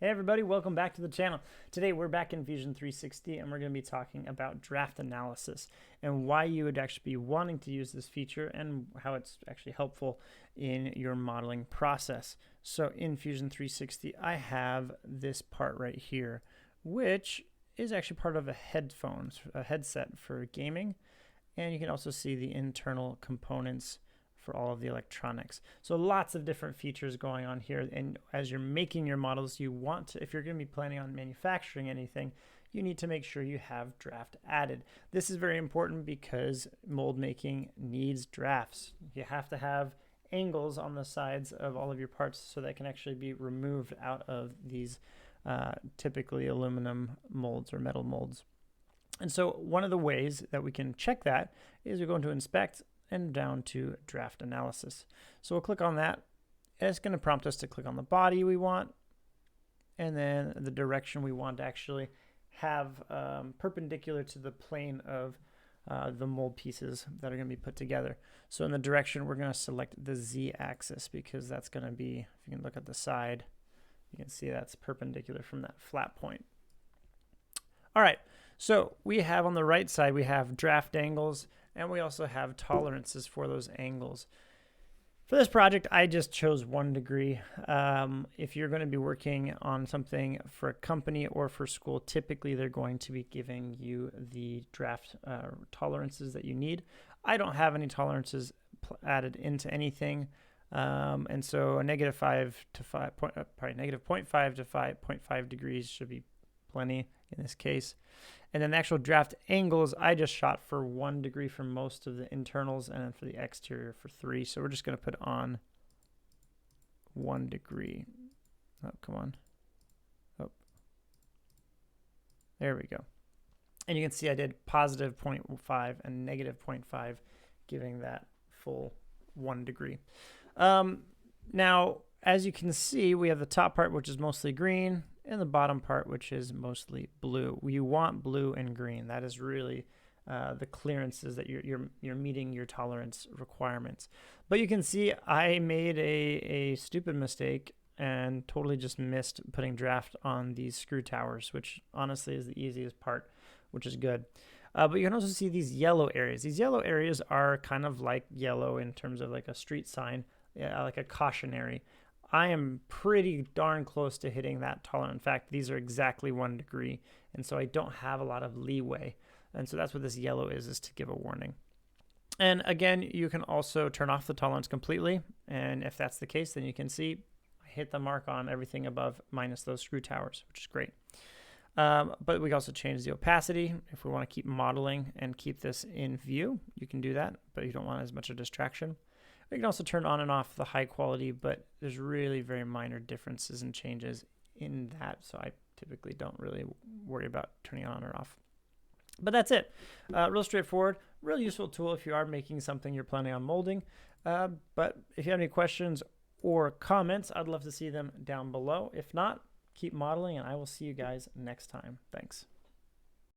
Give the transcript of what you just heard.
Hey everybody, welcome back to the channel. Today we're back in Fusion 360 and we're going to be talking about draft analysis and why you would actually be wanting to use this feature and how it's actually helpful in your modeling process. So in Fusion 360 I have this part right here, which is actually part of a headset for gaming, and you can also see the internal components for all of the electronics. So lots of different features going on here. And as you're making your models, you want to, if you're going to be planning on manufacturing anything, you need to make sure you have draft added. This is very important because mold making needs drafts. You have to have angles on the sides of all of your parts so that can actually be removed out of these typically aluminum molds or metal molds. And so one of the ways that we can check that is we're going to inspect and down to draft analysis. So we'll click on that, and it's going to prompt us to click on the body we want, and then the direction we want to actually have perpendicular to the plane of the mold pieces that are going to be put together. So in the direction, we're going to select the Z-axis because that's going to be, if you can look at the side, you can see that's perpendicular from that flat point. All right, so we have on the right side, we have draft angles, and we also have tolerances for those angles. For this project, I just chose 1 degree. If you're going to be working on something for a company or for school, typically they're going to be giving you the draft tolerances that you need. I don't have any tolerances added into anything. And so a negative 5 to 5, negative 0.5 to 5.5 degrees should be plenty in this case. And then the actual draft angles, I just shot for 1 degree for most of the internals and then for the exterior for 3. So we're just going to put on 1 degree. Oh, come on. Oh, there we go. And you can see I did positive 0.5 and negative 0.5, giving that full 1 degree. Now, as you can see, we have the top part, which is mostly green, and the bottom part, which is mostly blue. You want blue and green. That is really the clearances that you're meeting your tolerance requirements. But you can see I made a stupid mistake and totally just missed putting draft on these screw towers, which honestly is the easiest part, which is good. But you can also see these yellow areas. These yellow areas are kind of like yellow in terms of like a street sign, like a cautionary. I am pretty darn close to hitting that tolerance. In fact, these are exactly 1 degree, and so I don't have a lot of leeway. And so that's what this yellow is to give a warning. And again, you can also turn off the tolerance completely, and if that's the case, then you can see I hit the mark on everything above minus those screw towers, which is great. But we can also change the opacity. If we want to keep modeling and keep this in view, you can do that, but you don't want as much a distraction. You can also turn on and off the high quality, but there's really very minor differences and changes in that, so I typically don't really worry about turning it on or off. But that's it. Real straightforward, real useful tool if you are making something you're planning on molding. But if you have any questions or comments, I'd love to see them down below. If not, keep modeling, and I will see you guys next time. Thanks.